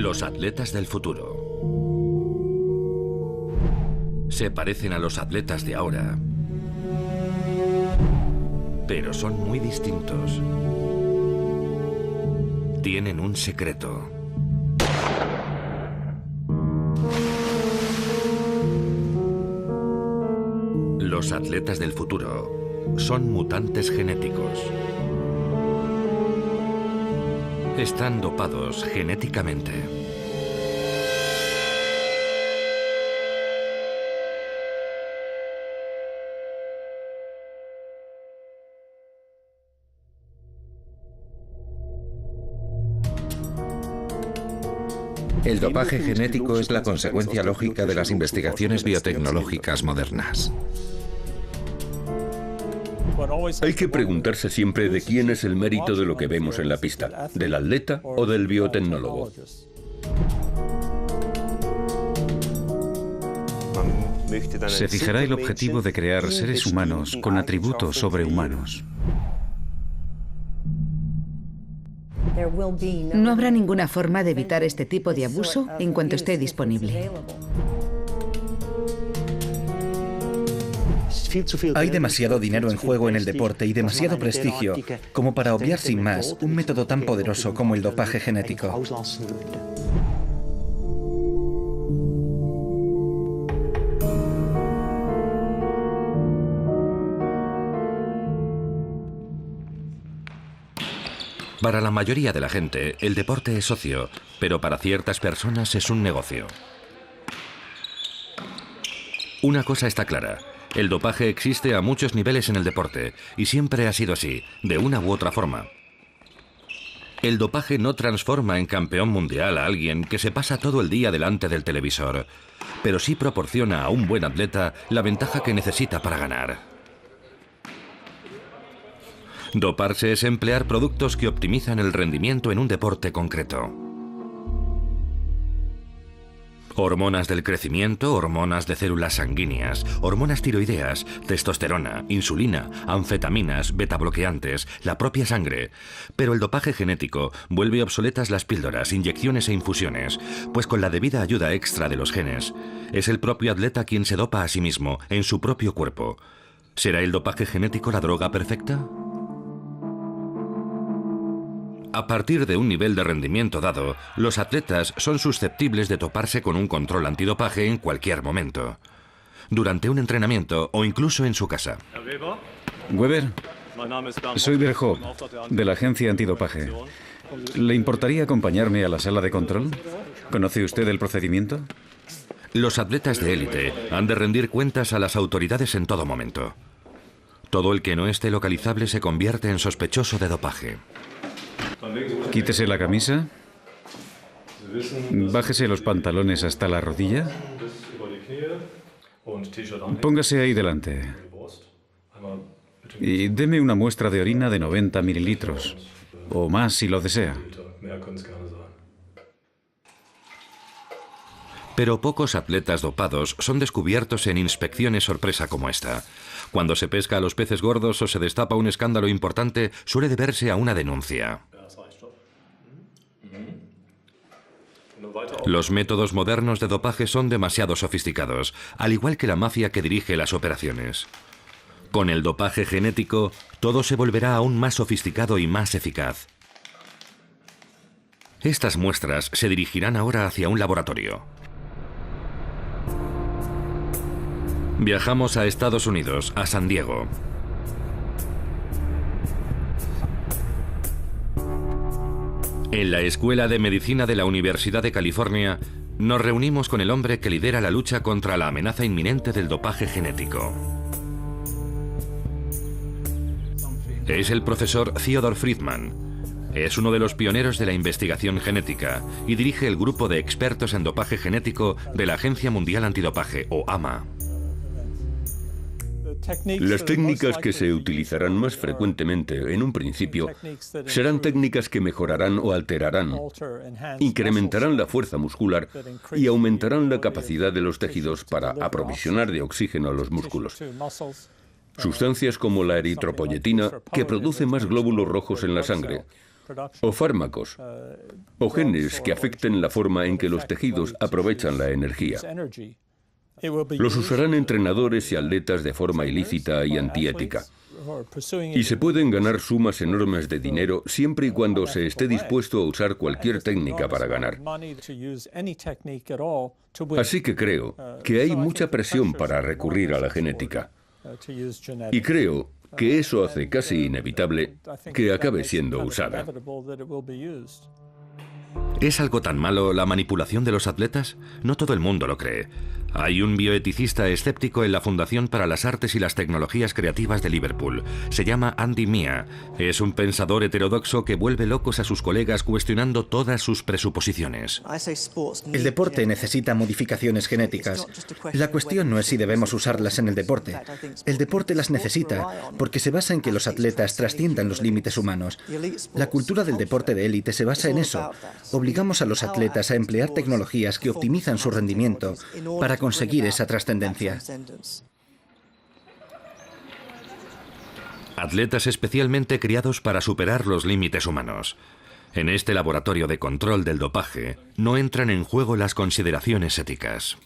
Los atletas del futuro. Se parecen a los atletas de ahora, pero son muy distintos. Tienen un secreto. Los atletas del futuro son mutantes genéticos. Están dopados genéticamente. El dopaje genético es la consecuencia lógica de las investigaciones biotecnológicas modernas. Hay que preguntarse siempre de quién es el mérito de lo que vemos en la pista, del atleta o del biotecnólogo. Se fijará el objetivo de crear seres humanos con atributos sobrehumanos. No habrá ninguna forma de evitar este tipo de abuso en cuanto esté disponible. Hay demasiado dinero en juego en el deporte y demasiado prestigio como para obviar sin más un método tan poderoso como el dopaje genético. Para la mayoría de la gente, el deporte es ocio, pero para ciertas personas es un negocio. Una cosa está clara. El dopaje existe a muchos niveles en el deporte, y siempre ha sido así, de una u otra forma. El dopaje no transforma en campeón mundial a alguien que se pasa todo el día delante del televisor, pero sí proporciona a un buen atleta la ventaja que necesita para ganar. Doparse es emplear productos que optimizan el rendimiento en un deporte concreto. Hormonas del crecimiento, hormonas de células sanguíneas, hormonas tiroideas, testosterona, insulina, anfetaminas, betabloqueantes, la propia sangre. Pero el dopaje genético vuelve obsoletas las píldoras, inyecciones e infusiones, pues con la debida ayuda extra de los genes, es el propio atleta quien se dopa a sí mismo, en su propio cuerpo. ¿Será el dopaje genético la droga perfecta? A partir de un nivel de rendimiento dado, los atletas son susceptibles de toparse con un control antidopaje en cualquier momento, durante un entrenamiento o incluso en su casa. Weber, soy Berhoff, de la agencia antidopaje. ¿Le importaría acompañarme a la sala de control? ¿Conoce usted el procedimiento? Los atletas de élite han de rendir cuentas a las autoridades en todo momento. Todo el que no esté localizable se convierte en sospechoso de dopaje. Quítese la camisa. Bájese los pantalones hasta la rodilla. Póngase ahí delante. Y deme una muestra de orina de 90 mililitros. O más si lo desea. Pero pocos atletas dopados son descubiertos en inspecciones sorpresa como esta. Cuando se pesca a los peces gordos o se destapa un escándalo importante, suele deberse a una denuncia. Los métodos modernos de dopaje son demasiado sofisticados, al igual que la mafia que dirige las operaciones. Con el dopaje genético, todo se volverá aún más sofisticado y más eficaz. Estas muestras se dirigirán ahora hacia un laboratorio. Viajamos a Estados Unidos, a San Diego. En la Escuela de Medicina de la Universidad de California, nos reunimos con el hombre que lidera la lucha contra la amenaza inminente del dopaje genético. Es el profesor Theodore Friedman. Es uno de los pioneros de la investigación genética y dirige el grupo de expertos en dopaje genético de la Agencia Mundial Antidopaje, o AMA. Las técnicas que se utilizarán más frecuentemente en un principio serán técnicas que mejorarán o alterarán, incrementarán la fuerza muscular y aumentarán la capacidad de los tejidos para aprovisionar de oxígeno a los músculos. Sustancias como la eritropoyetina, que produce más glóbulos rojos en la sangre, o fármacos, o genes que afecten la forma en que los tejidos aprovechan la energía. Los usarán entrenadores y atletas de forma ilícita y antiética. Y se pueden ganar sumas enormes de dinero siempre y cuando se esté dispuesto a usar cualquier técnica para ganar. Así que creo que hay mucha presión para recurrir a la genética. Y creo que eso hace casi inevitable que acabe siendo usada. ¿Es algo tan malo la manipulación de los atletas? No todo el mundo lo cree. Hay un bioeticista escéptico en la Fundación para las Artes y las Tecnologías Creativas de Liverpool. Se llama Andy Mia. Es un pensador heterodoxo que vuelve locos a sus colegas cuestionando todas sus presuposiciones. El deporte necesita modificaciones genéticas. La cuestión no es si debemos usarlas en el deporte. El deporte las necesita porque se basa en que los atletas trasciendan los límites humanos. La cultura del deporte de élite se basa en eso. Obligamos a los atletas a emplear tecnologías que optimizan su rendimiento para conseguir esa trascendencia. Atletas especialmente criados para superar los límites humanos. En este laboratorio de control del dopaje no entran en juego las consideraciones éticas.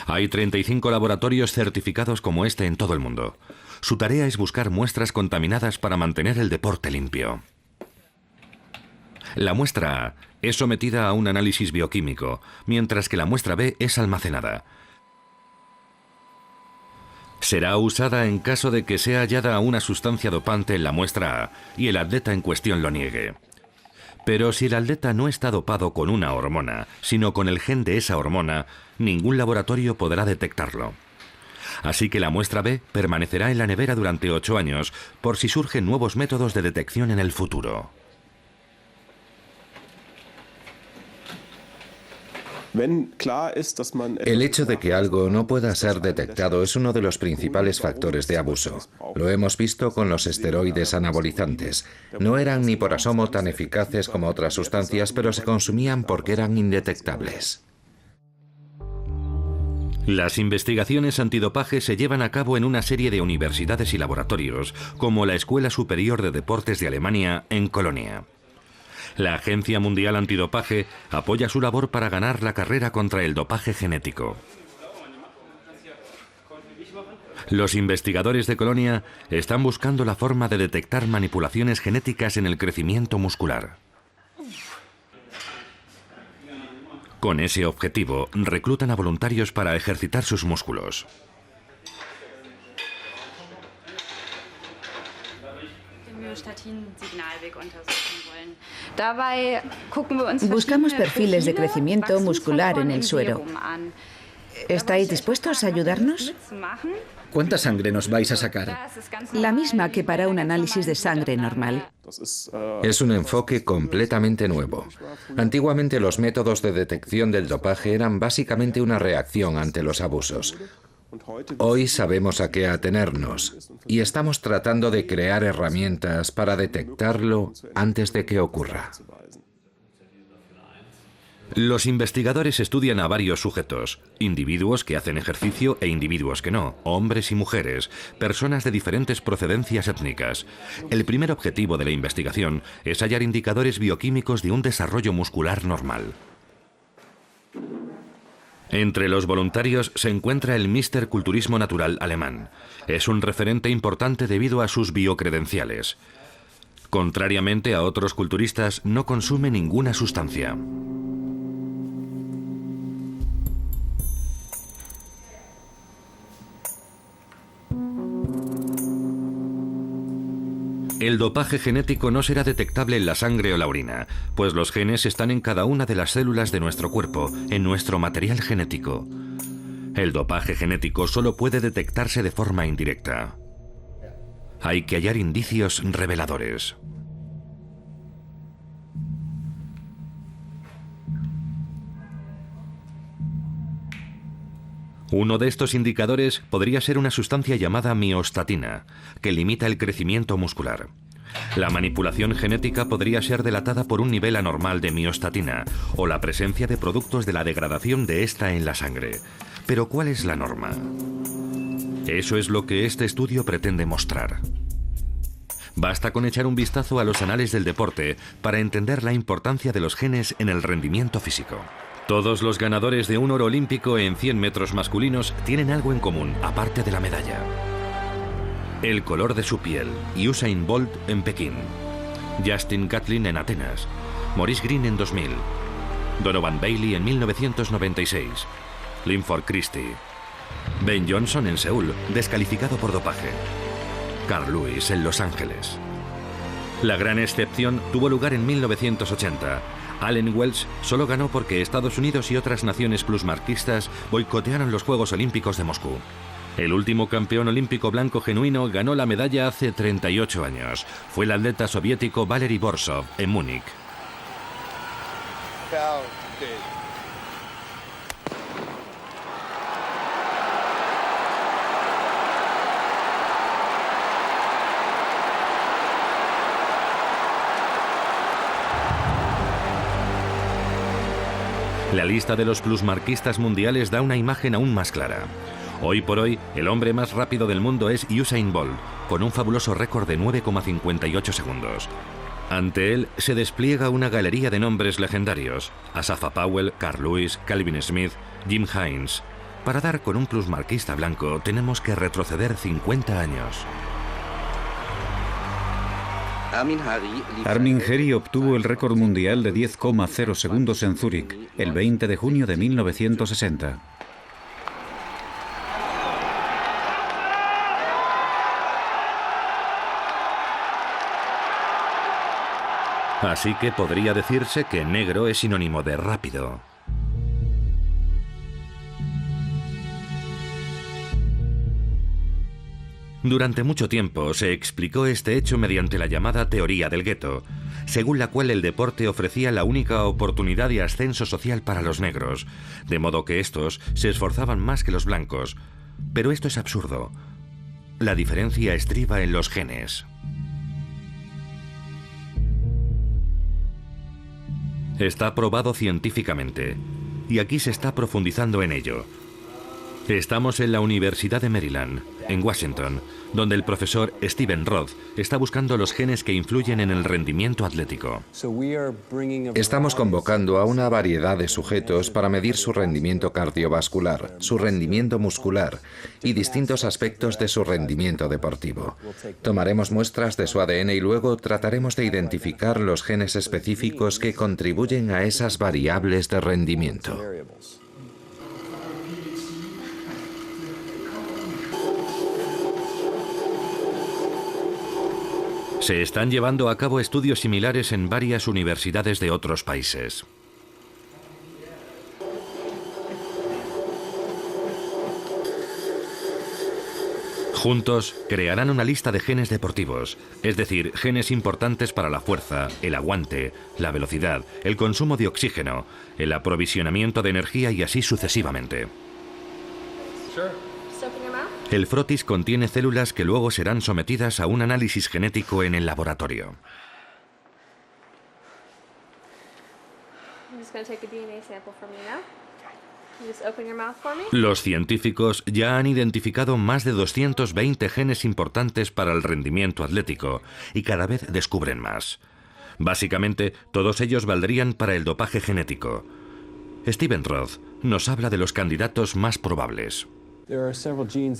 Hay 35 laboratorios certificados como este en todo el mundo. Su tarea es buscar muestras contaminadas para mantener el deporte limpio. La muestra A es sometida a un análisis bioquímico, mientras que la muestra B es almacenada. Será usada en caso de que sea hallada una sustancia dopante en la muestra A y el atleta en cuestión lo niegue. Pero si el atleta no está dopado con una hormona, sino con el gen de esa hormona, ningún laboratorio podrá detectarlo. Así que la muestra B permanecerá en la nevera durante 8 años por si surgen nuevos métodos de detección en el futuro. El hecho de que algo no pueda ser detectado es uno de los principales factores de abuso. Lo hemos visto con los esteroides anabolizantes. No eran ni por asomo tan eficaces como otras sustancias, pero se consumían porque eran indetectables. Las investigaciones antidopaje se llevan a cabo en una serie de universidades y laboratorios, como la Escuela Superior de Deportes de Alemania en Colonia. La Agencia Mundial Antidopaje apoya su labor para ganar la carrera contra el dopaje genético. Los investigadores de Colonia están buscando la forma de detectar manipulaciones genéticas en el crecimiento muscular. Con ese objetivo, reclutan a voluntarios para ejercitar sus músculos. Buscamos perfiles de crecimiento muscular en el suero. ¿Estáis dispuestos a ayudarnos? ¿Cuánta sangre nos vais a sacar? La misma que para un análisis de sangre normal. Es un enfoque completamente nuevo. Antiguamente los métodos de detección del dopaje eran básicamente una reacción ante los abusos. Hoy sabemos a qué atenernos y estamos tratando de crear herramientas para detectarlo antes de que ocurra. Los investigadores estudian a varios sujetos, individuos que hacen ejercicio e individuos que no, hombres y mujeres, personas de diferentes procedencias étnicas. El primer objetivo de la investigación es hallar indicadores bioquímicos de un desarrollo muscular normal. Entre los voluntarios se encuentra el Mr. Culturismo Natural alemán. Es un referente importante debido a sus biocredenciales. Contrariamente a otros culturistas, no consume ninguna sustancia. El dopaje genético no será detectable en la sangre o la orina, pues los genes están en cada una de las células de nuestro cuerpo, en nuestro material genético. El dopaje genético solo puede detectarse de forma indirecta. Hay que hallar indicios reveladores. Uno de estos indicadores podría ser una sustancia llamada miostatina, que limita el crecimiento muscular. La manipulación genética podría ser delatada por un nivel anormal de miostatina o la presencia de productos de la degradación de esta en la sangre. Pero ¿cuál es la norma? Eso es lo que este estudio pretende mostrar. Basta con echar un vistazo a los anales del deporte para entender la importancia de los genes en el rendimiento físico. Todos los ganadores de un oro olímpico en 100 metros masculinos tienen algo en común, aparte de la medalla. El color de su piel. Usain Bolt en Pekín, Justin Gatlin en Atenas, Maurice Greene en 2000, Donovan Bailey en 1996, Linford Christie, Ben Johnson en Seúl, descalificado por dopaje, Carl Lewis en Los Ángeles. La gran excepción tuvo lugar en 1980. Allen Wells solo ganó porque Estados Unidos y otras naciones plusmarquistas boicotearon los Juegos Olímpicos de Moscú. El último campeón olímpico blanco genuino ganó la medalla hace 38 años. Fue el atleta soviético Valery Borsov en Múnich. La lista de los plusmarquistas mundiales da una imagen aún más clara. Hoy por hoy, el hombre más rápido del mundo es Usain Bolt, con un fabuloso récord de 9,58 segundos. Ante él se despliega una galería de nombres legendarios: Asafa Powell, Carl Lewis, Calvin Smith, Jim Hines. Para dar con un plusmarquista blanco tenemos que retroceder 50 años. Armin Geri obtuvo el récord mundial de 10,0 segundos en Zúrich, el 20 de junio de 1960. Así que podría decirse que negro es sinónimo de rápido. Durante mucho tiempo se explicó este hecho mediante la llamada teoría del gueto, según la cual el deporte ofrecía la única oportunidad de ascenso social para los negros, de modo que estos se esforzaban más que los blancos. Pero esto es absurdo. La diferencia estriba en los genes. Está probado científicamente, y aquí se está profundizando en ello. Estamos en la Universidad de Maryland, en Washington, donde el profesor Stephen Roth está buscando los genes que influyen en el rendimiento atlético. Estamos convocando a una variedad de sujetos para medir su rendimiento cardiovascular, su rendimiento muscular y distintos aspectos de su rendimiento deportivo. Tomaremos muestras de su ADN y luego trataremos de identificar los genes específicos que contribuyen a esas variables de rendimiento. Se están llevando a cabo estudios similares en varias universidades de otros países. Juntos crearán una lista de genes deportivos, es decir, genes importantes para la fuerza, el aguante, la velocidad, el consumo de oxígeno, el aprovisionamiento de energía y así sucesivamente. El frotis contiene células que luego serán sometidas a un análisis genético en el laboratorio. Los científicos ya han identificado más de 220 genes importantes para el rendimiento atlético y cada vez descubren más. Básicamente, todos ellos valdrían para el dopaje genético. Stephen Roth nos habla de los candidatos más probables.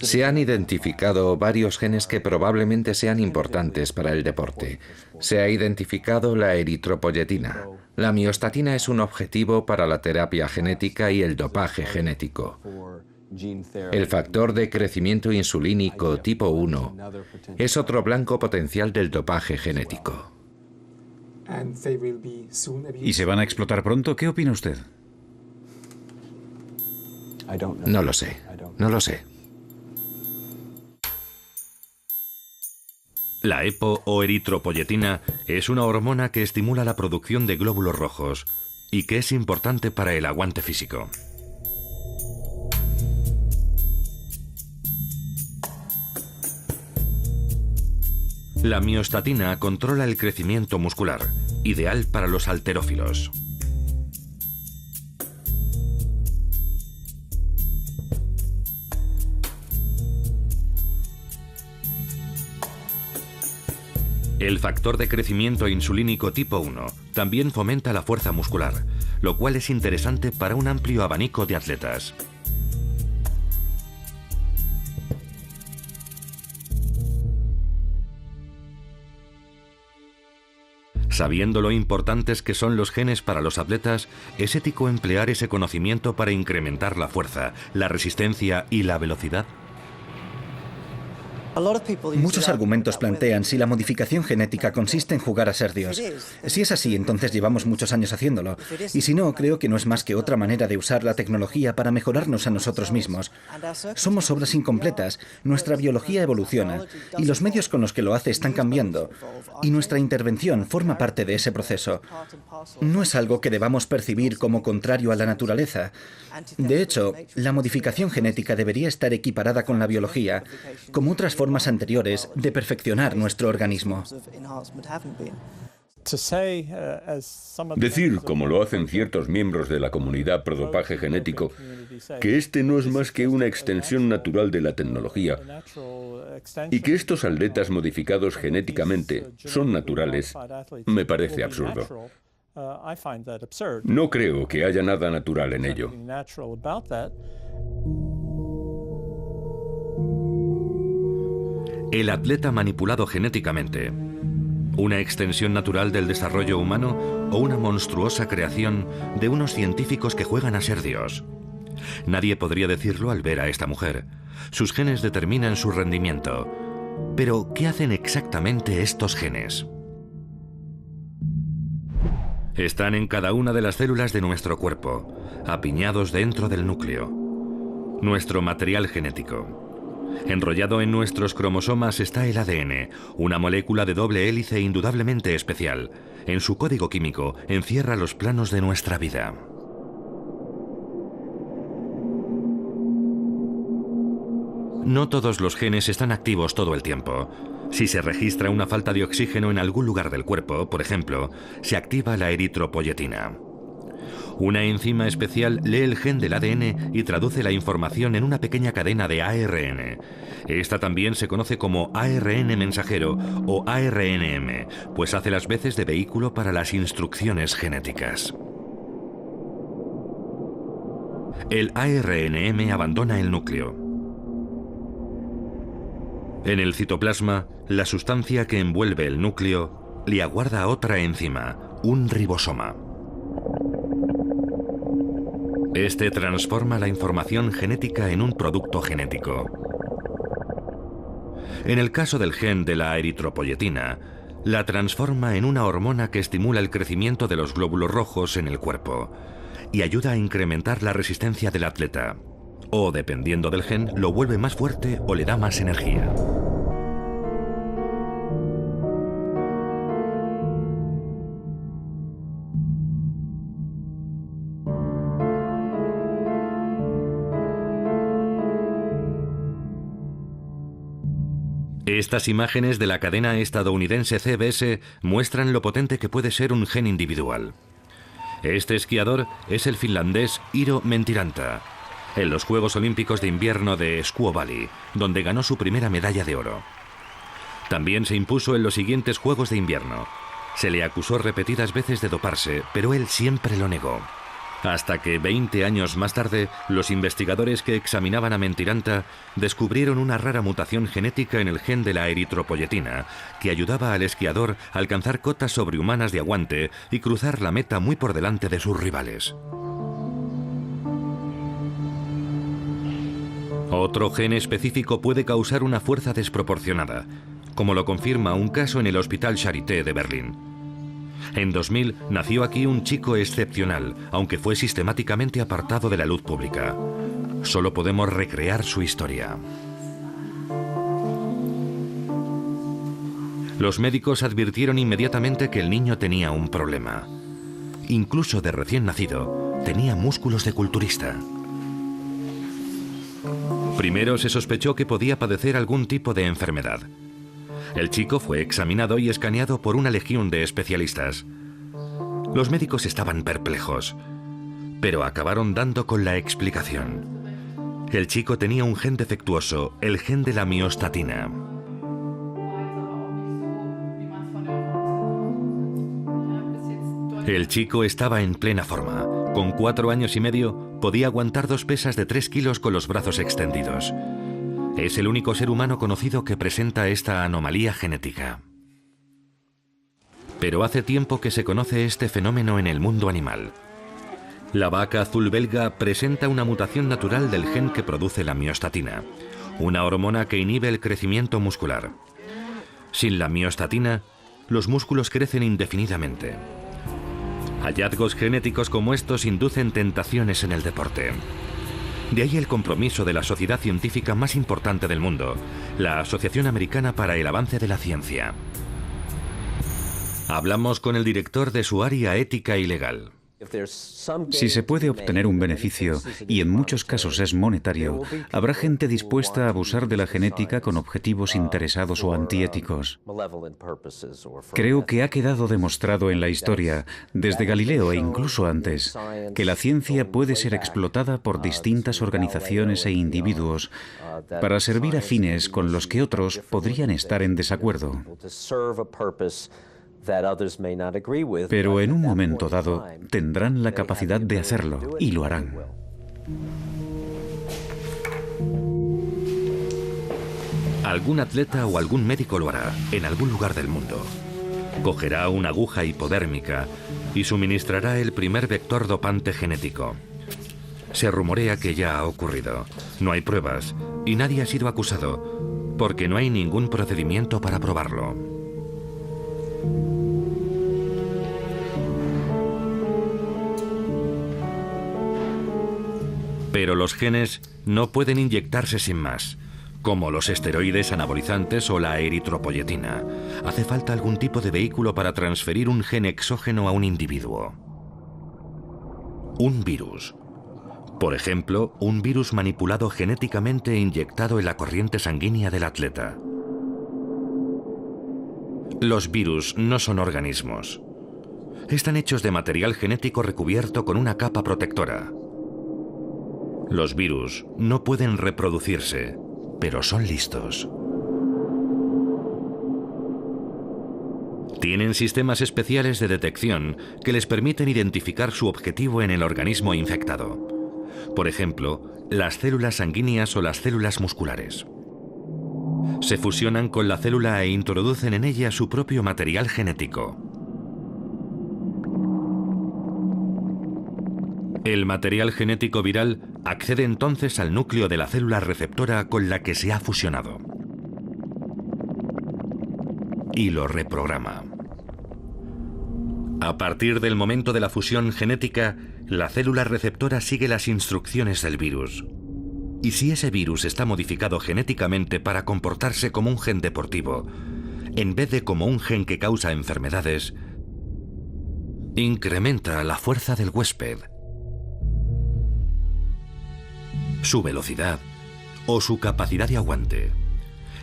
Se han identificado varios genes que probablemente sean importantes para el deporte. Se ha identificado la eritropoyetina. La miostatina es un objetivo para la terapia genética y el dopaje genético. El factor de crecimiento insulínico tipo 1 es otro blanco potencial del dopaje genético. ¿Y se van a explotar pronto? ¿Qué opina usted? No lo sé, no lo sé. La EPO o eritropoyetina es una hormona que estimula la producción de glóbulos rojos y que es importante para el aguante físico. La miostatina controla el crecimiento muscular, ideal para los halterófilos. El factor de crecimiento insulínico tipo 1 también fomenta la fuerza muscular, lo cual es interesante para un amplio abanico de atletas. Sabiendo lo importantes que son los genes para los atletas, es ético emplear ese conocimiento para incrementar la fuerza, la resistencia y la velocidad. Muchos argumentos plantean si la modificación genética consiste en jugar a ser Dios. Si es así, entonces llevamos muchos años haciéndolo. Y si no, creo que no es más que otra manera de usar la tecnología para mejorarnos a nosotros mismos. Somos obras incompletas, nuestra biología evoluciona, y los medios con los que lo hace están cambiando. Y nuestra intervención forma parte de ese proceso. No es algo que debamos percibir como contrario a la naturaleza. De hecho, la modificación genética debería estar equiparada con la biología, como otras formas anteriores de perfeccionar nuestro organismo. Decir, como lo hacen ciertos miembros de la comunidad prodopaje genético, que este no es más que una extensión natural de la tecnología y que estos atletas modificados genéticamente son naturales, me parece absurdo. No creo que haya nada natural en ello. El atleta manipulado genéticamente, una extensión natural del desarrollo humano o una monstruosa creación de unos científicos que juegan a ser Dios. Nadie podría decirlo al ver a esta mujer. Sus genes determinan su rendimiento. Pero, ¿qué hacen exactamente estos genes? Están en cada una de las células de nuestro cuerpo, apiñados dentro del núcleo, nuestro material genético. Enrollado en nuestros cromosomas está el ADN, una molécula de doble hélice indudablemente especial. En su código químico encierra los planos de nuestra vida. No todos los genes están activos todo el tiempo. Si se registra una falta de oxígeno en algún lugar del cuerpo, por ejemplo, se activa la eritropoyetina. Una enzima especial lee el gen del ADN y traduce la información en una pequeña cadena de ARN. Esta también se conoce como ARN mensajero o ARNM, pues hace las veces de vehículo para las instrucciones genéticas. El ARNM abandona el núcleo. En el citoplasma, la sustancia que envuelve el núcleo le aguarda otra enzima, un ribosoma. Este transforma la información genética en un producto genético. En el caso del gen de la eritropoyetina, la transforma en una hormona que estimula el crecimiento de los glóbulos rojos en el cuerpo y ayuda a incrementar la resistencia del atleta. O, dependiendo del gen, lo vuelve más fuerte o le da más energía. Estas imágenes de la cadena estadounidense CBS muestran lo potente que puede ser un gen individual. Este esquiador es el finlandés Iiro Mentiranta, en los Juegos Olímpicos de Invierno de Squaw Valley, donde ganó su primera medalla de oro. También se impuso en los siguientes Juegos de Invierno. Se le acusó repetidas veces de doparse, pero él siempre lo negó. Hasta que 20 años más tarde, los investigadores que examinaban a Mentiranta descubrieron una rara mutación genética en el gen de la eritropoyetina que ayudaba al esquiador a alcanzar cotas sobrehumanas de aguante y cruzar la meta muy por delante de sus rivales. Otro gen específico puede causar una fuerza desproporcionada, como lo confirma un caso en el Hospital Charité de Berlín. En 2000 nació aquí un chico excepcional, aunque fue sistemáticamente apartado de la luz pública. Solo podemos recrear su historia. Los médicos advirtieron inmediatamente que el niño tenía un problema. Incluso de recién nacido, tenía músculos de culturista. Primero se sospechó que podía padecer algún tipo de enfermedad. El chico fue examinado y escaneado por una legión de especialistas. Los médicos estaban perplejos, pero acabaron dando con la explicación. El chico tenía un gen defectuoso, el gen de la miostatina. El chico estaba en plena forma. Con 4 años y medio podía aguantar 2 pesas de 3 kilos con los brazos extendidos. Es el único ser humano conocido que presenta esta anomalía genética. Pero hace tiempo que se conoce este fenómeno en el mundo animal. La vaca azul belga presenta una mutación natural del gen que produce la miostatina, una hormona que inhibe el crecimiento muscular. Sin la miostatina, los músculos crecen indefinidamente. Hallazgos genéticos como estos inducen tentaciones en el deporte. De ahí el compromiso de la sociedad científica más importante del mundo, la Asociación Americana para el Avance de la Ciencia. Hablamos con el director de su área ética y legal. Si se puede obtener un beneficio, y en muchos casos es monetario, habrá gente dispuesta a abusar de la genética con objetivos interesados o antiéticos. Creo que ha quedado demostrado en la historia, desde Galileo e incluso antes, que la ciencia puede ser explotada por distintas organizaciones e individuos para servir a fines con los que otros podrían estar en desacuerdo. Pero en un momento dado tendrán la capacidad de hacerlo y lo harán. Algún atleta o algún médico lo hará en algún lugar del mundo. Cogerá una aguja hipodérmica y suministrará el primer vector dopante genético. Se rumorea que ya ha ocurrido. No hay pruebas y nadie ha sido acusado, porque no hay ningún procedimiento para probarlo. Pero los genes no pueden inyectarse sin más, como los esteroides anabolizantes o la eritropoyetina. Hace falta algún tipo de vehículo para transferir un gen exógeno a un individuo. Un virus. Por ejemplo, un virus manipulado genéticamente e inyectado en la corriente sanguínea del atleta. Los virus no son organismos. Están hechos de material genético recubierto con una capa protectora. Los virus no pueden reproducirse, pero son listos. Tienen sistemas especiales de detección que les permiten identificar su objetivo en el organismo infectado. Por ejemplo, las células sanguíneas o las células musculares. Se fusionan con la célula e introducen en ella su propio material genético. El material genético viral accede entonces al núcleo de la célula receptora con la que se ha fusionado y lo reprograma. A partir del momento de la fusión genética, la célula receptora sigue las instrucciones del virus. Y si ese virus está modificado genéticamente para comportarse como un gen deportivo, en vez de como un gen que causa enfermedades, incrementa la fuerza del huésped, su velocidad o su capacidad de aguante.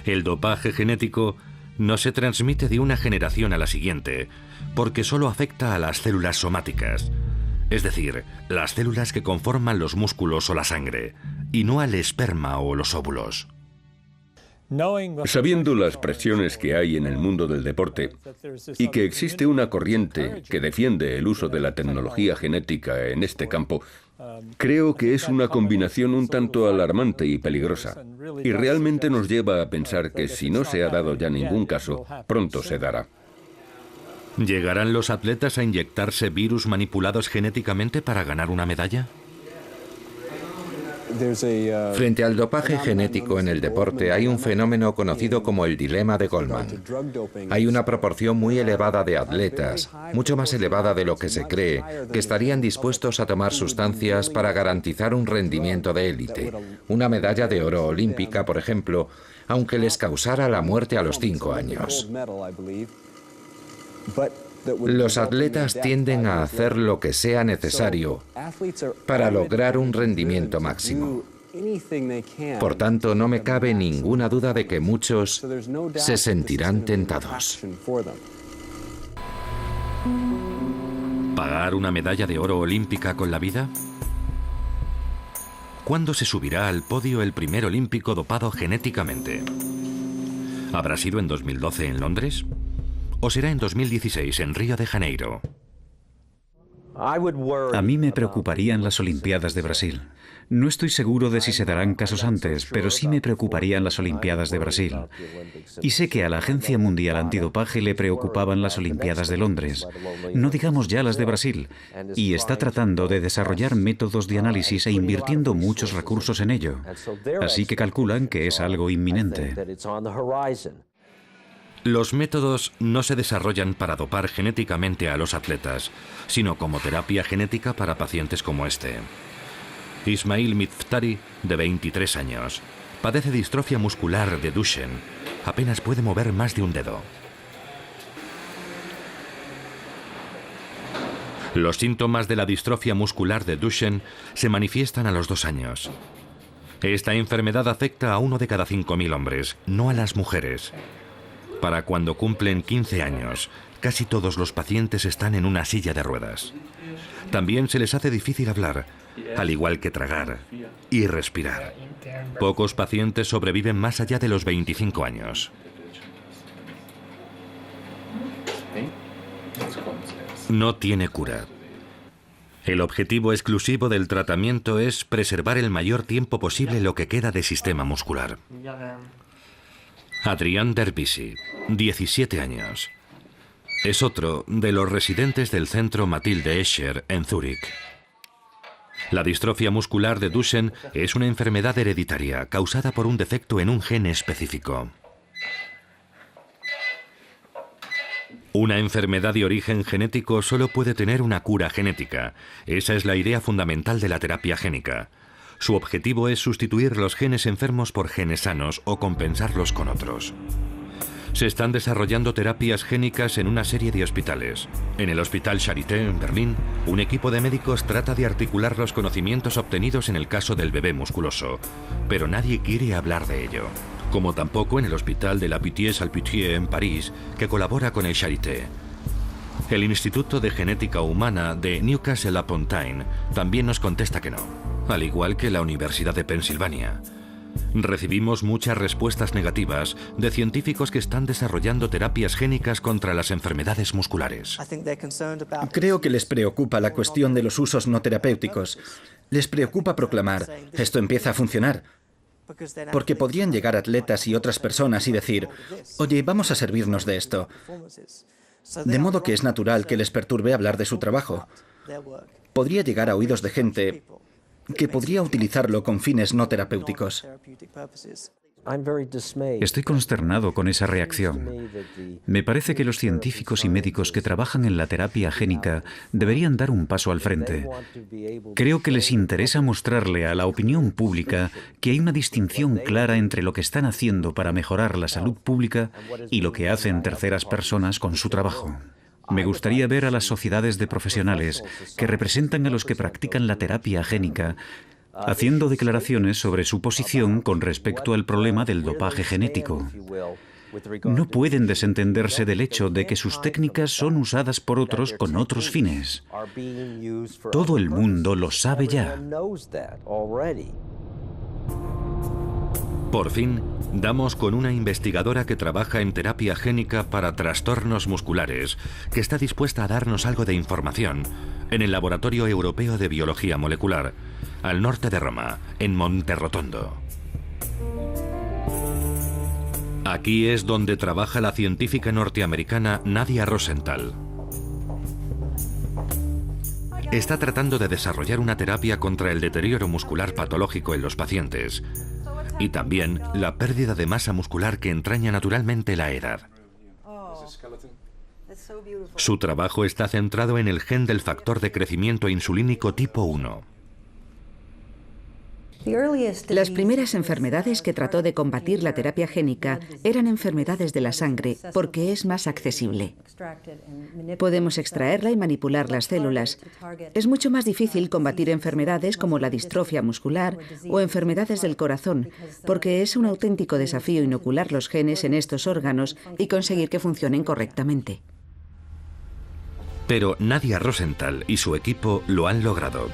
El dopaje genético no se transmite de una generación a la siguiente, porque solo afecta a las células somáticas, es decir, las células que conforman los músculos o la sangre, y no al esperma o los óvulos. Sabiendo las presiones que hay en el mundo del deporte y que existe una corriente que defiende el uso de la tecnología genética en este campo, creo que es una combinación un tanto alarmante y peligrosa, y realmente nos lleva a pensar que si no se ha dado ya ningún caso, pronto se dará. ¿Llegarán los atletas a inyectarse virus manipulados genéticamente para ganar una medalla? Frente al dopaje genético en el deporte hay un fenómeno conocido como el dilema de Goldman. Hay una proporción muy elevada de atletas, mucho más elevada de lo que se cree, que estarían dispuestos a tomar sustancias para garantizar un rendimiento de élite. Una medalla de oro olímpica, por ejemplo, aunque les causara la muerte a los 5 años. Los atletas tienden a hacer lo que sea necesario para lograr un rendimiento máximo. Por tanto, no me cabe ninguna duda de que muchos se sentirán tentados. ¿Pagar una medalla de oro olímpica con la vida? ¿Cuándo se subirá al podio el primer olímpico dopado genéticamente? ¿Habrá sido en 2012 en Londres? ¿O será en 2016 en Río de Janeiro? A mí me preocuparían las Olimpiadas de Brasil. No estoy seguro de si se darán casos antes, pero sí me preocuparían las Olimpiadas de Brasil. Y sé que a la Agencia Mundial Antidopaje le preocupaban las Olimpiadas de Londres, no digamos ya las de Brasil, y está tratando de desarrollar métodos de análisis e invirtiendo muchos recursos en ello. Así que calculan que es algo inminente. Los métodos no se desarrollan para dopar genéticamente a los atletas, sino como terapia genética para pacientes como este. Ismail Miftari, de 23 años, padece distrofia muscular de Duchenne. Apenas puede mover más de un dedo. Los síntomas de la distrofia muscular de Duchenne se manifiestan a los 2 años. Esta enfermedad afecta a 1 de cada 5.000 hombres, no a las mujeres. Para cuando cumplen 15 años, casi todos los pacientes están en una silla de ruedas. También se les hace difícil hablar, al igual que tragar y respirar. Pocos pacientes sobreviven más allá de los 25 años. No tiene cura. El objetivo exclusivo del tratamiento es preservar el mayor tiempo posible lo que queda de sistema muscular. Adrián Derbisi, 17 años. Es otro de los residentes del centro Mathilde Escher en Zúrich. La distrofia muscular de Duchenne es una enfermedad hereditaria causada por un defecto en un gen específico. Una enfermedad de origen genético solo puede tener una cura genética. Esa es la idea fundamental de la terapia génica. Su objetivo es sustituir los genes enfermos por genes sanos o compensarlos con otros. Se están desarrollando terapias génicas en una serie de hospitales. En el Hospital Charité, en Berlín, un equipo de médicos trata de articular los conocimientos obtenidos en el caso del bebé musculoso, pero nadie quiere hablar de ello. Como tampoco en el Hospital de la Pitié-Salpêtrière en París, que colabora con el Charité. El Instituto de Genética Humana de Newcastle-upon-Tyne también nos contesta que no, al igual que la Universidad de Pensilvania. Recibimos muchas respuestas negativas de científicos que están desarrollando terapias génicas contra las enfermedades musculares. Creo que les preocupa la cuestión de los usos no terapéuticos. Les preocupa proclamar, esto empieza a funcionar. Porque podrían llegar atletas y otras personas y decir, oye, vamos a servirnos de esto. De modo que es natural que les perturbe hablar de su trabajo. Podría llegar a oídos de gente que podría utilizarlo con fines no terapéuticos. Estoy consternado con esa reacción. Me parece que los científicos y médicos que trabajan en la terapia génica deberían dar un paso al frente. Creo que les interesa mostrarle a la opinión pública que hay una distinción clara entre lo que están haciendo para mejorar la salud pública y lo que hacen terceras personas con su trabajo. Me gustaría ver a las sociedades de profesionales que representan a los que practican la terapia génica haciendo declaraciones sobre su posición con respecto al problema del dopaje genético. No pueden desentenderse del hecho de que sus técnicas son usadas por otros con otros fines. Todo el mundo lo sabe ya. Por fin, damos con una investigadora que trabaja en terapia génica para trastornos musculares, que está dispuesta a darnos algo de información en el Laboratorio Europeo de Biología Molecular, al norte de Roma, en Monterrotondo. Aquí es donde trabaja la científica norteamericana Nadia Rosenthal. Está tratando de desarrollar una terapia contra el deterioro muscular patológico en los pacientes y también la pérdida de masa muscular que entraña naturalmente la edad. Su trabajo está centrado en el gen del factor de crecimiento insulínico tipo 1. Las primeras enfermedades que trató de combatir la terapia génica eran enfermedades de la sangre, porque es más accesible. Podemos extraerla y manipular las células. Es mucho más difícil combatir enfermedades como la distrofia muscular o enfermedades del corazón, porque es un auténtico desafío inocular los genes en estos órganos y conseguir que funcionen correctamente. Pero Nadia Rosenthal y su equipo lo han logrado,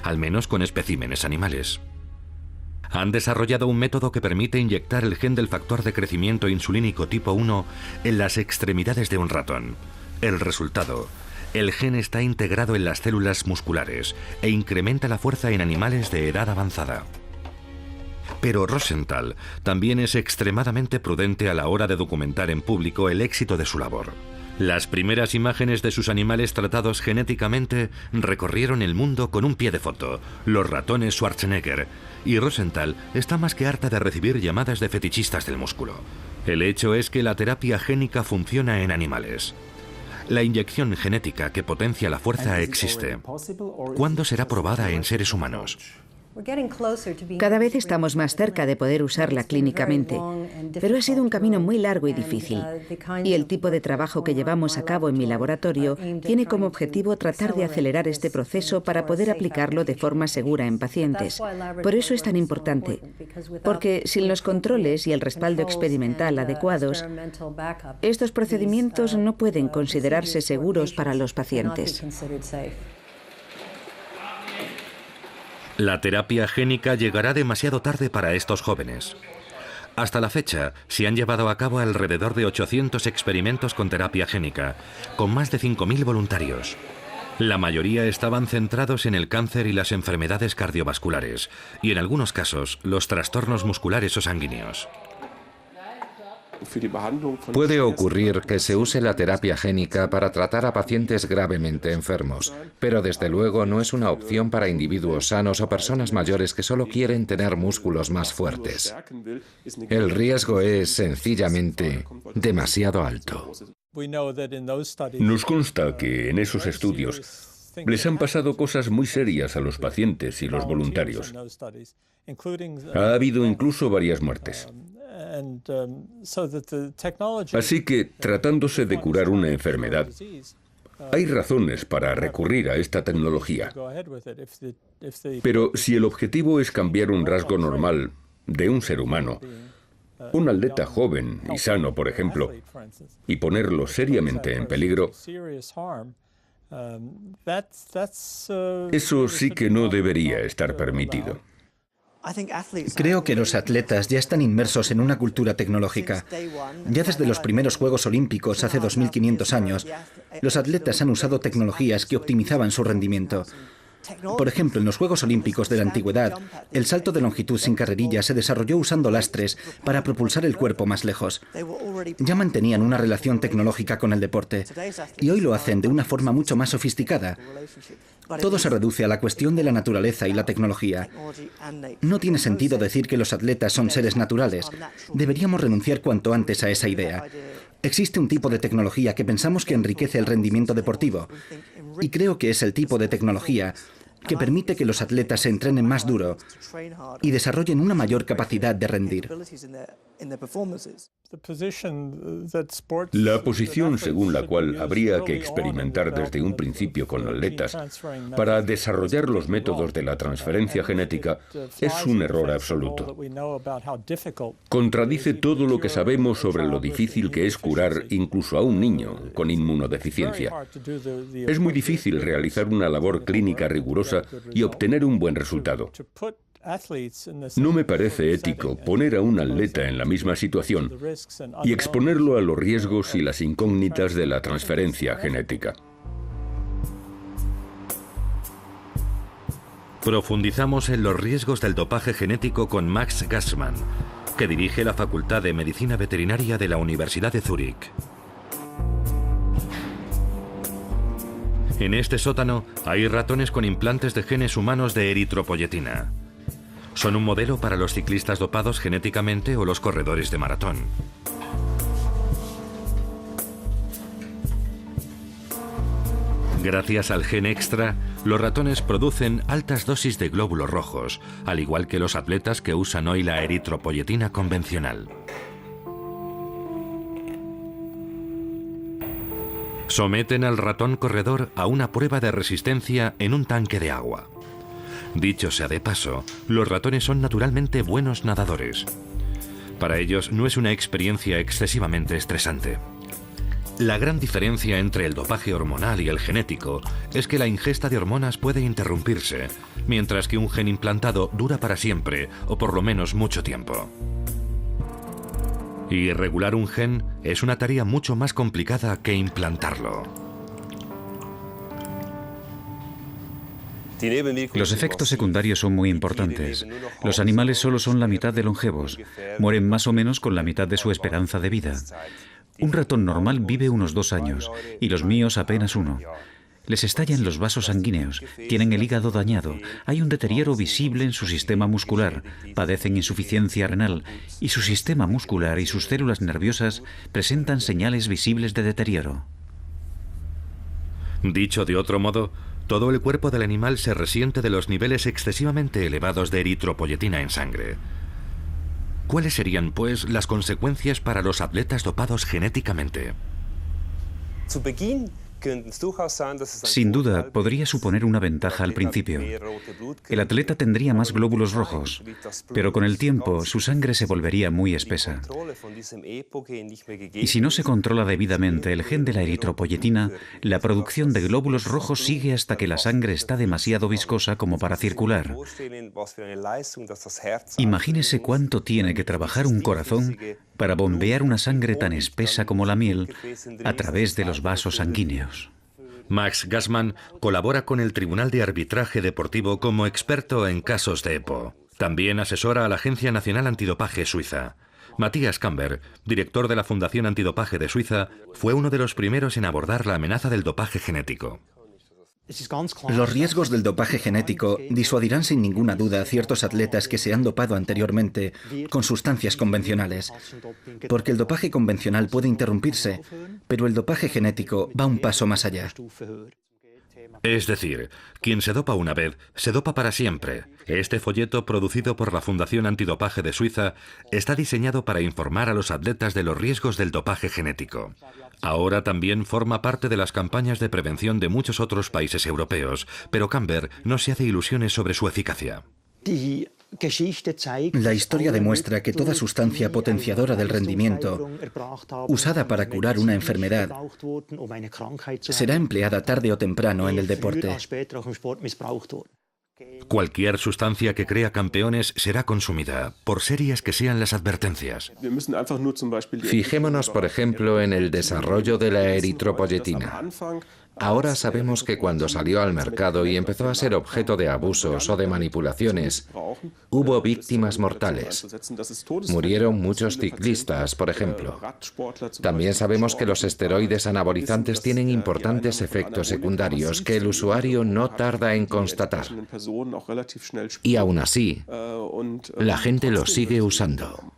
al menos con especímenes animales. Han desarrollado un método que permite inyectar el gen del factor de crecimiento insulínico tipo 1 en las extremidades de un ratón. El resultado, El gen está integrado en las células musculares e incrementa la fuerza en animales de edad avanzada. Pero Rosenthal también es extremadamente prudente a la hora de documentar en público el éxito de su labor. Las primeras imágenes de sus animales tratados genéticamente recorrieron el mundo con un pie de foto, los ratones Schwarzenegger, y Rosenthal está más que harta de recibir llamadas de fetichistas del músculo. El hecho es que la terapia génica funciona en animales. La inyección genética que potencia la fuerza existe. ¿Cuándo será probada en seres humanos? Cada vez estamos más cerca de poder usarla clínicamente, pero ha sido un camino muy largo y difícil. Y el tipo de trabajo que llevamos a cabo en mi laboratorio tiene como objetivo tratar de acelerar este proceso para poder aplicarlo de forma segura en pacientes. Por eso es tan importante, porque sin los controles y el respaldo experimental adecuados, estos procedimientos no pueden considerarse seguros para los pacientes. La terapia génica llegará demasiado tarde para estos jóvenes. Hasta la fecha, se han llevado a cabo alrededor de 800 experimentos con terapia génica, con más de 5.000 voluntarios. La mayoría estaban centrados en el cáncer y las enfermedades cardiovasculares, y en algunos casos, los trastornos musculares o sanguíneos. Puede ocurrir que se use la terapia génica para tratar a pacientes gravemente enfermos, pero desde luego no es una opción para individuos sanos o personas mayores que solo quieren tener músculos más fuertes. El riesgo es sencillamente demasiado alto. Nos consta que en esos estudios les han pasado cosas muy serias a los pacientes y los voluntarios. Ha habido incluso varias muertes. Así que, tratándose de curar una enfermedad, hay razones para recurrir a esta tecnología. Pero si el objetivo es cambiar un rasgo normal de un ser humano, un atleta joven y sano, por ejemplo, y ponerlo seriamente en peligro, eso sí que no debería estar permitido. Creo que los atletas ya están inmersos en una cultura tecnológica. Ya desde los primeros Juegos Olímpicos hace 2500 años, los atletas han usado tecnologías que optimizaban su rendimiento. Por ejemplo, en los Juegos Olímpicos de la Antigüedad, el salto de longitud sin carrerilla se desarrolló usando lastres para propulsar el cuerpo más lejos. Ya mantenían una relación tecnológica con el deporte, y hoy lo hacen de una forma mucho más sofisticada. Todo se reduce a la cuestión de la naturaleza y la tecnología. No tiene sentido decir que los atletas son seres naturales. Deberíamos renunciar cuanto antes a esa idea. Existe un tipo de tecnología que pensamos que enriquece el rendimiento deportivo, y creo que es el tipo de tecnología que permite que los atletas se entrenen más duro y desarrollen una mayor capacidad de rendir. La posición según la cual habría que experimentar desde un principio con atletas para desarrollar los métodos de la transferencia genética es un error absoluto. Contradice todo lo que sabemos sobre lo difícil que es curar incluso a un niño con inmunodeficiencia. Es muy difícil realizar una labor clínica rigurosa y obtener un buen resultado. No me parece ético poner a un atleta en la misma situación y exponerlo a los riesgos y las incógnitas de la transferencia genética. Profundizamos en los riesgos del dopaje genético con Max Gassmann, que dirige la Facultad de Medicina Veterinaria de la Universidad de Zúrich. En este sótano hay ratones con implantes de genes humanos de eritropoyetina. Son un modelo para los ciclistas dopados genéticamente o los corredores de maratón. Gracias al gen extra, los ratones producen altas dosis de glóbulos rojos, al igual que los atletas que usan hoy la eritropoyetina convencional. Someten al ratón corredor a una prueba de resistencia en un tanque de agua. Dicho sea de paso, los ratones son naturalmente buenos nadadores. Para ellos no es una experiencia excesivamente estresante. La gran diferencia entre el dopaje hormonal y el genético es que la ingesta de hormonas puede interrumpirse, mientras que un gen implantado dura para siempre o por lo menos mucho tiempo. Y regular un gen es una tarea mucho más complicada que implantarlo. Los efectos secundarios son muy importantes. Los animales solo son la mitad de longevos. Mueren más o menos con la mitad de su esperanza de vida. Un ratón normal vive unos 2 años y los míos apenas 1. Les estallan los vasos sanguíneos, tienen el hígado dañado, hay un deterioro visible en su sistema muscular, padecen insuficiencia renal y su sistema muscular y sus células nerviosas presentan señales visibles de deterioro. Dicho de otro modo, todo el cuerpo del animal se resiente de los niveles excesivamente elevados de eritropoyetina en sangre. ¿Cuáles serían, pues, las consecuencias para los atletas dopados genéticamente? Sin duda, podría suponer una ventaja al principio. El atleta tendría más glóbulos rojos, pero con el tiempo su sangre se volvería muy espesa. Y si no se controla debidamente el gen de la eritropoyetina, la producción de glóbulos rojos sigue hasta que la sangre está demasiado viscosa como para circular. Imagínese cuánto tiene que trabajar un corazón para bombear una sangre tan espesa como la miel a través de los vasos sanguíneos. Max Gassmann colabora con el Tribunal de Arbitraje Deportivo como experto en casos de EPO. También asesora a la Agencia Nacional Antidopaje Suiza. Matthias Kamber, director de la Fundación Antidopaje de Suiza, fue uno de los primeros en abordar la amenaza del dopaje genético. Los riesgos del dopaje genético disuadirán sin ninguna duda a ciertos atletas que se han dopado anteriormente con sustancias convencionales, porque el dopaje convencional puede interrumpirse, pero el dopaje genético va un paso más allá. Es decir, quien se dopa una vez, se dopa para siempre. Este folleto, producido por la Fundación Antidopaje de Suiza, está diseñado para informar a los atletas de los riesgos del dopaje genético. Ahora también forma parte de las campañas de prevención de muchos otros países europeos, pero Kamber no se hace ilusiones sobre su eficacia. La historia demuestra que toda sustancia potenciadora del rendimiento, usada para curar una enfermedad, será empleada tarde o temprano en el deporte. Cualquier sustancia que crea campeones será consumida, por serias que sean las advertencias. Fijémonos, por ejemplo, en el desarrollo de la eritropoyetina. Ahora sabemos que cuando salió al mercado y empezó a ser objeto de abusos o de manipulaciones, hubo víctimas mortales. Murieron muchos ciclistas, por ejemplo. También sabemos que los esteroides anabolizantes tienen importantes efectos secundarios que el usuario no tarda en constatar. Y aún así, la gente los sigue usando.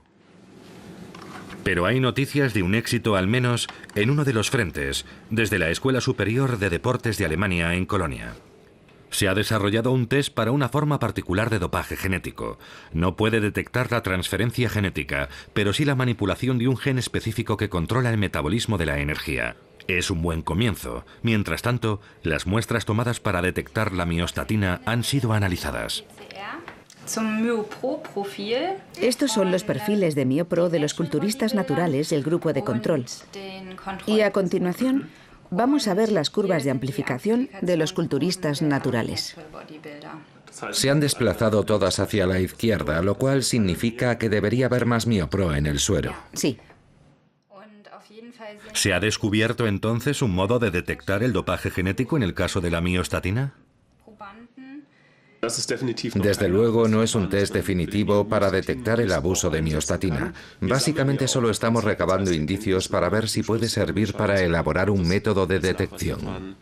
Pero hay noticias de un éxito al menos en uno de los frentes, desde la Escuela Superior de Deportes de Alemania en Colonia. Se ha desarrollado un test para una forma particular de dopaje genético. No puede detectar la transferencia genética, pero sí la manipulación de un gen específico que controla el metabolismo de la energía. Es un buen comienzo. Mientras tanto, las muestras tomadas para detectar la miostatina han sido analizadas. Estos son los perfiles de MioPro de los culturistas naturales del grupo de control. Y a continuación, vamos a ver las curvas de amplificación de los culturistas naturales. Se han desplazado todas hacia la izquierda, lo cual significa que debería haber más MioPro en el suero. Sí. ¿Se ha descubierto entonces un modo de detectar el dopaje genético en el caso de la miostatina? Desde luego no es un test definitivo para detectar el abuso de miostatina. Básicamente solo estamos recabando indicios para ver si puede servir para elaborar un método de detección.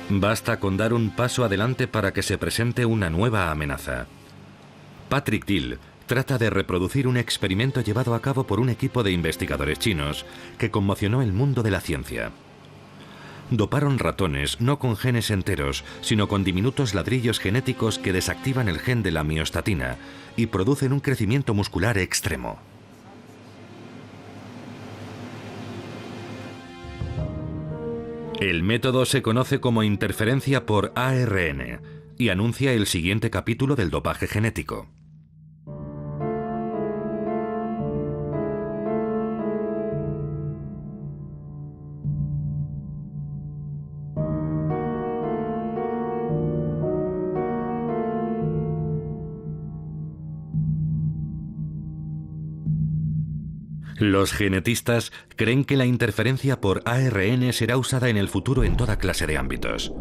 Basta con dar un paso adelante para que se presente una nueva amenaza. Patrick Dill trata de reproducir un experimento llevado a cabo por un equipo de investigadores chinos que conmocionó el mundo de la ciencia. Doparon ratones no con genes enteros, sino con diminutos ladrillos genéticos que desactivan el gen de la miostatina y producen un crecimiento muscular extremo. El método se conoce como interferencia por ARN y anuncia el siguiente capítulo del dopaje genético. Los genetistas creen que la interferencia por ARN será usada en el futuro en toda clase de ámbitos.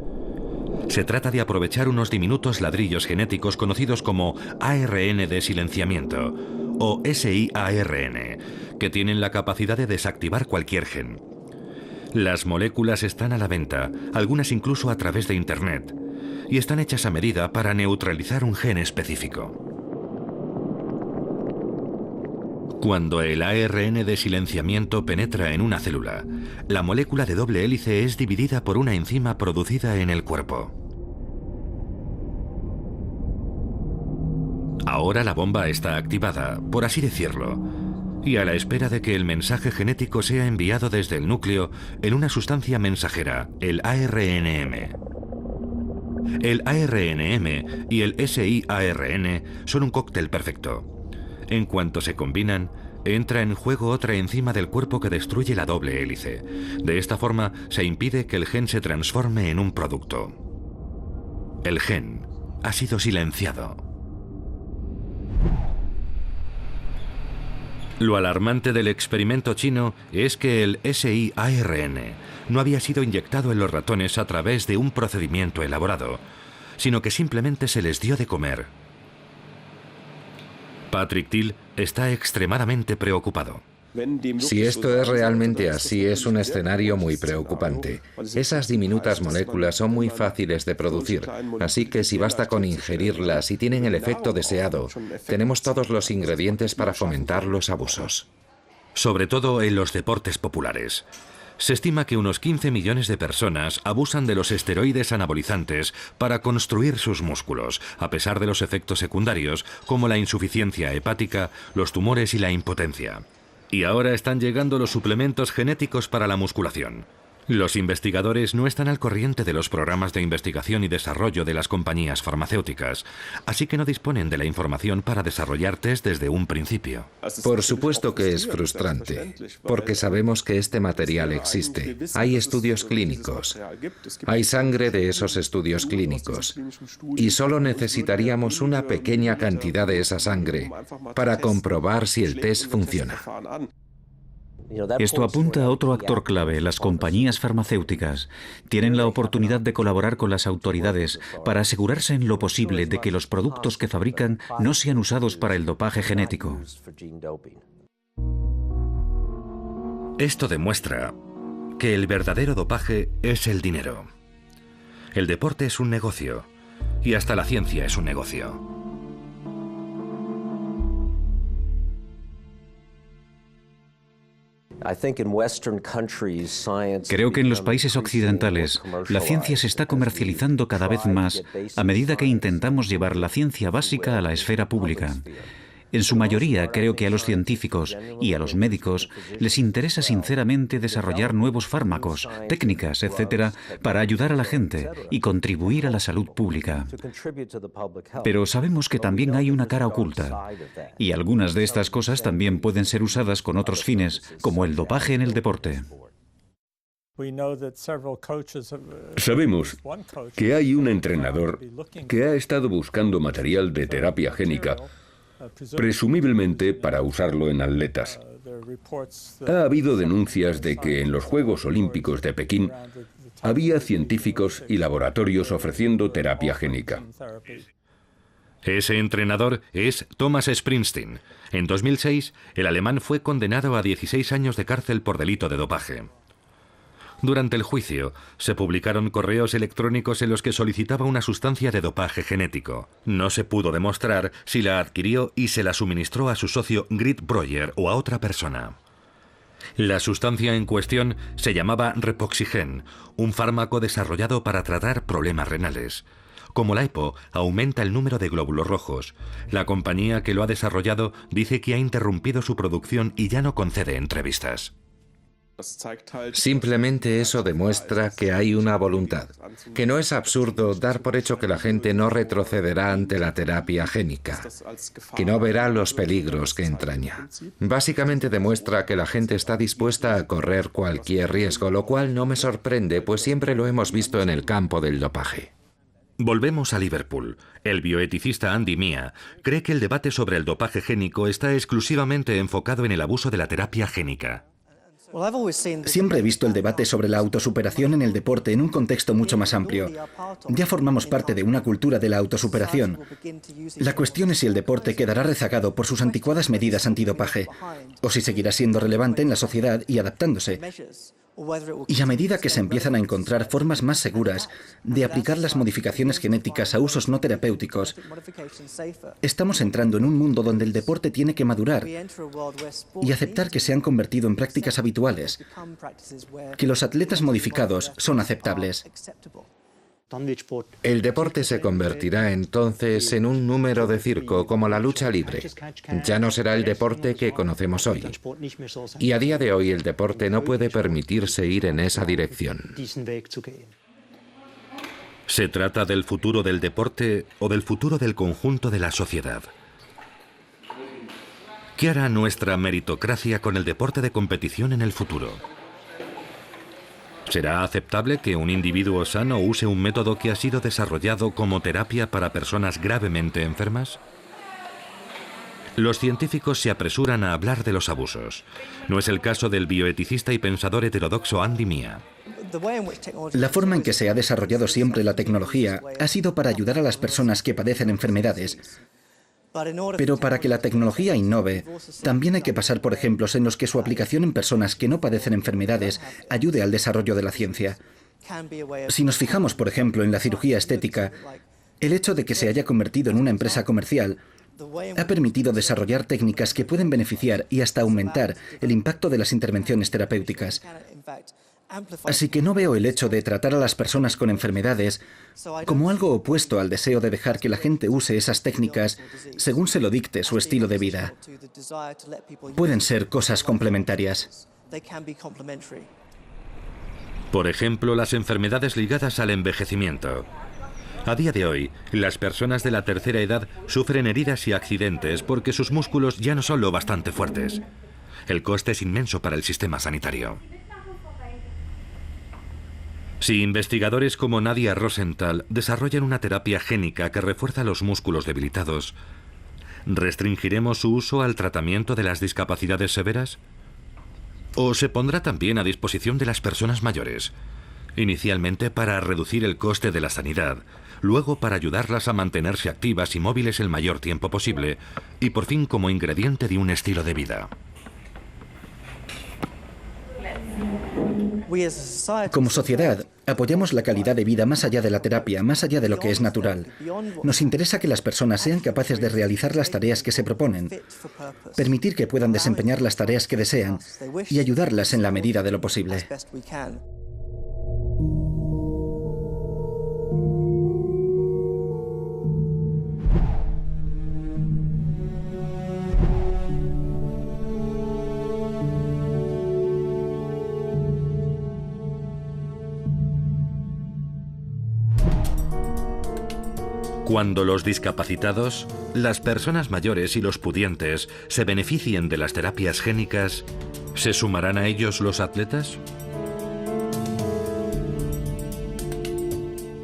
Se trata de aprovechar unos diminutos ladrillos genéticos conocidos como ARN de silenciamiento, o siARN, que tienen la capacidad de desactivar cualquier gen. Las moléculas están a la venta, algunas incluso a través de Internet, y están hechas a medida para neutralizar un gen específico. Cuando el ARN de silenciamiento penetra en una célula, la molécula de doble hélice es dividida por una enzima producida en el cuerpo. Ahora la bomba está activada, por así decirlo, y a la espera de que el mensaje genético sea enviado desde el núcleo en una sustancia mensajera, el ARNM. El ARNM y el siARN son un cóctel perfecto. En cuanto se combinan, entra en juego otra enzima del cuerpo que destruye la doble hélice. De esta forma, se impide que el gen se transforme en un producto. El gen ha sido silenciado. Lo alarmante del experimento chino es que el siARN no había sido inyectado en los ratones a través de un procedimiento elaborado, sino que simplemente se les dio de comer. Patrick Thiel está extremadamente preocupado. Si esto es realmente así, es un escenario muy preocupante. Esas diminutas moléculas son muy fáciles de producir, así que si basta con ingerirlas y tienen el efecto deseado, tenemos todos los ingredientes para fomentar los abusos. Sobre todo en los deportes populares. Se estima que unos 15 millones de personas abusan de los esteroides anabolizantes para construir sus músculos, a pesar de los efectos secundarios como la insuficiencia hepática, los tumores y la impotencia. Y ahora están llegando los suplementos genéticos para la musculación. Los investigadores no están al corriente de los programas de investigación y desarrollo de las compañías farmacéuticas, así que no disponen de la información para desarrollar test desde un principio. Por supuesto que es frustrante, porque sabemos que este material existe. Hay estudios clínicos, hay sangre de esos estudios clínicos, y solo necesitaríamos una pequeña cantidad de esa sangre para comprobar si el test funciona. Esto apunta a otro actor clave, las compañías farmacéuticas. Tienen la oportunidad de colaborar con las autoridades para asegurarse en lo posible de que los productos que fabrican no sean usados para el dopaje genético. Esto demuestra que el verdadero dopaje es el dinero. El deporte es un negocio, y hasta la ciencia es un negocio. Creo que en los países occidentales la ciencia se está comercializando cada vez más a medida que intentamos llevar la ciencia básica a la esfera pública. En su mayoría, creo que a los científicos y a los médicos les interesa sinceramente desarrollar nuevos fármacos, técnicas, etcétera, para ayudar a la gente y contribuir a la salud pública. Pero sabemos que también hay una cara oculta, y algunas de estas cosas también pueden ser usadas con otros fines, como el dopaje en el deporte. Sabemos que hay un entrenador que ha estado buscando material de terapia génica, presumiblemente para usarlo en atletas. Ha habido denuncias de que en los Juegos Olímpicos de Pekín había científicos y laboratorios ofreciendo terapia génica. Ese entrenador es Thomas Springsteen. En 2006, el alemán fue condenado a 16 años de cárcel por delito de dopaje. Durante el juicio, se publicaron correos electrónicos en los que solicitaba una sustancia de dopaje genético. No se pudo demostrar si la adquirió y se la suministró a su socio Grit Breuer o a otra persona. La sustancia en cuestión se llamaba Repoxigen, un fármaco desarrollado para tratar problemas renales. Como la EPO aumenta el número de glóbulos rojos, la compañía que lo ha desarrollado dice que ha interrumpido su producción y ya no concede entrevistas. Simplemente eso demuestra que hay una voluntad, que no es absurdo dar por hecho que la gente no retrocederá ante la terapia génica, que no verá los peligros que entraña. Básicamente demuestra que la gente está dispuesta a correr cualquier riesgo, lo cual no me sorprende, pues siempre lo hemos visto en el campo del dopaje. Volvemos a Liverpool. El bioeticista Andy Mia cree que el debate sobre el dopaje génico está exclusivamente enfocado en el abuso de la terapia génica. Siempre he visto el debate sobre la autosuperación en el deporte en un contexto mucho más amplio. Ya formamos parte de una cultura de la autosuperación. La cuestión es si el deporte quedará rezagado por sus anticuadas medidas antidopaje, o si seguirá siendo relevante en la sociedad y adaptándose. Y a medida que se empiezan a encontrar formas más seguras de aplicar las modificaciones genéticas a usos no terapéuticos, estamos entrando en un mundo donde el deporte tiene que madurar y aceptar que se han convertido en prácticas habituales, que los atletas modificados son aceptables. El deporte se convertirá entonces en un número de circo como la lucha libre. Ya no será el deporte que conocemos hoy. Y a día de hoy el deporte no puede permitirse ir en esa dirección. ¿Se trata del futuro del deporte o del futuro del conjunto de la sociedad? ¿Qué hará nuestra meritocracia con el deporte de competición en el futuro? ¿Será aceptable que un individuo sano use un método que ha sido desarrollado como terapia para personas gravemente enfermas? Los científicos se apresuran a hablar de los abusos. No es el caso del bioeticista y pensador heterodoxo Andy Mia. La forma en que se ha desarrollado siempre la tecnología ha sido para ayudar a las personas que padecen enfermedades. Pero para que la tecnología innove, también hay que pasar por ejemplos en los que su aplicación en personas que no padecen enfermedades ayude al desarrollo de la ciencia. Si nos fijamos, por ejemplo, en la cirugía estética, el hecho de que se haya convertido en una empresa comercial ha permitido desarrollar técnicas que pueden beneficiar y hasta aumentar el impacto de las intervenciones terapéuticas. Así que no veo el hecho de tratar a las personas con enfermedades como algo opuesto al deseo de dejar que la gente use esas técnicas según se lo dicte su estilo de vida. Pueden ser cosas complementarias. Por ejemplo, las enfermedades ligadas al envejecimiento. A día de hoy, las personas de la tercera edad sufren heridas y accidentes porque sus músculos ya no son lo bastante fuertes. El coste es inmenso para el sistema sanitario. Si investigadores como Nadia Rosenthal desarrollan una terapia génica que refuerza los músculos debilitados, ¿restringiremos su uso al tratamiento de las discapacidades severas? ¿O se pondrá también a disposición de las personas mayores? Inicialmente para reducir el coste de la sanidad, luego para ayudarlas a mantenerse activas y móviles el mayor tiempo posible, y por fin como ingrediente de un estilo de vida. Como sociedad, apoyamos la calidad de vida más allá de la terapia, más allá de lo que es natural. Nos interesa que las personas sean capaces de realizar las tareas que se proponen, permitir que puedan desempeñar las tareas que desean y ayudarlas en la medida de lo posible. Cuando los discapacitados, las personas mayores y los pudientes se beneficien de las terapias génicas, ¿se sumarán a ellos los atletas?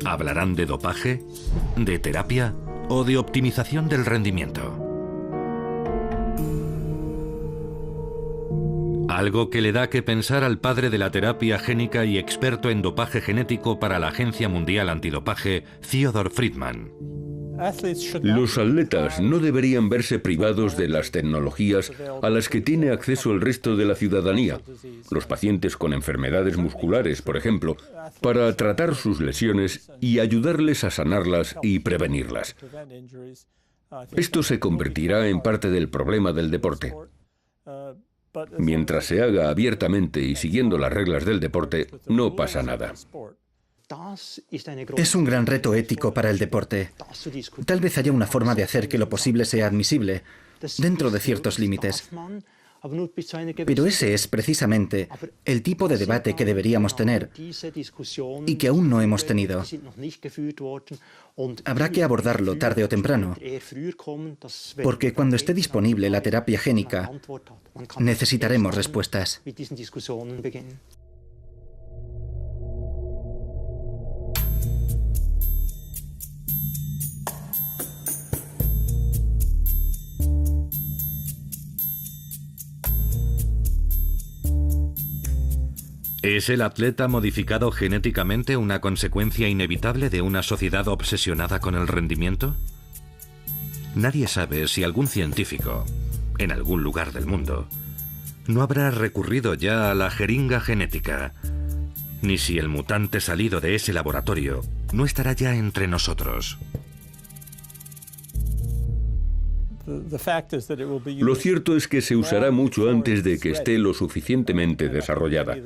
¿Hablarán de dopaje, de terapia o de optimización del rendimiento? Algo que le da que pensar al padre de la terapia génica y experto en dopaje genético para la Agencia Mundial Antidopaje, Theodore Friedman. Los atletas no deberían verse privados de las tecnologías a las que tiene acceso el resto de la ciudadanía, los pacientes con enfermedades musculares, por ejemplo, para tratar sus lesiones y ayudarles a sanarlas y prevenirlas. Esto se convertirá en parte del problema del deporte. Mientras se haga abiertamente y siguiendo las reglas del deporte, no pasa nada. Es un gran reto ético para el deporte. Tal vez haya una forma de hacer que lo posible sea admisible, dentro de ciertos límites. Pero ese es precisamente el tipo de debate que deberíamos tener y que aún no hemos tenido. Habrá que abordarlo tarde o temprano, porque cuando esté disponible la terapia génica, necesitaremos respuestas. ¿Es el atleta modificado genéticamente una consecuencia inevitable de una sociedad obsesionada con el rendimiento? Nadie sabe si algún científico, en algún lugar del mundo, no habrá recurrido ya a la jeringa genética, ni si el mutante salido de ese laboratorio no estará ya entre nosotros. Lo cierto es que se usará mucho antes de que esté lo suficientemente desarrollada.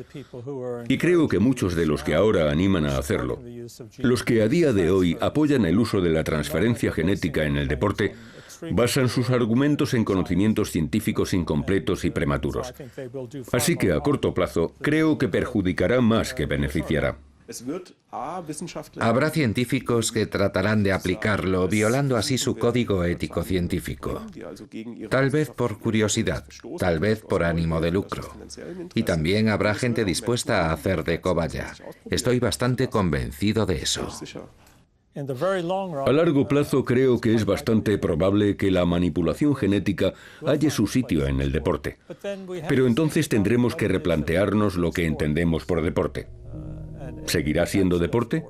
Y creo que muchos de los que ahora animan a hacerlo, los que a día de hoy apoyan el uso de la transferencia genética en el deporte, basan sus argumentos en conocimientos científicos incompletos y prematuros. Así que a corto plazo creo que perjudicará más que beneficiará. Habrá científicos que tratarán de aplicarlo, violando así su código ético científico. Tal vez por curiosidad, tal vez por ánimo de lucro. Y también habrá gente dispuesta a hacer de cobaya. Estoy bastante convencido de eso. A largo plazo creo que es bastante probable que la manipulación genética halle su sitio en el deporte. Pero entonces tendremos que replantearnos lo que entendemos por deporte. ¿Seguirá siendo deporte?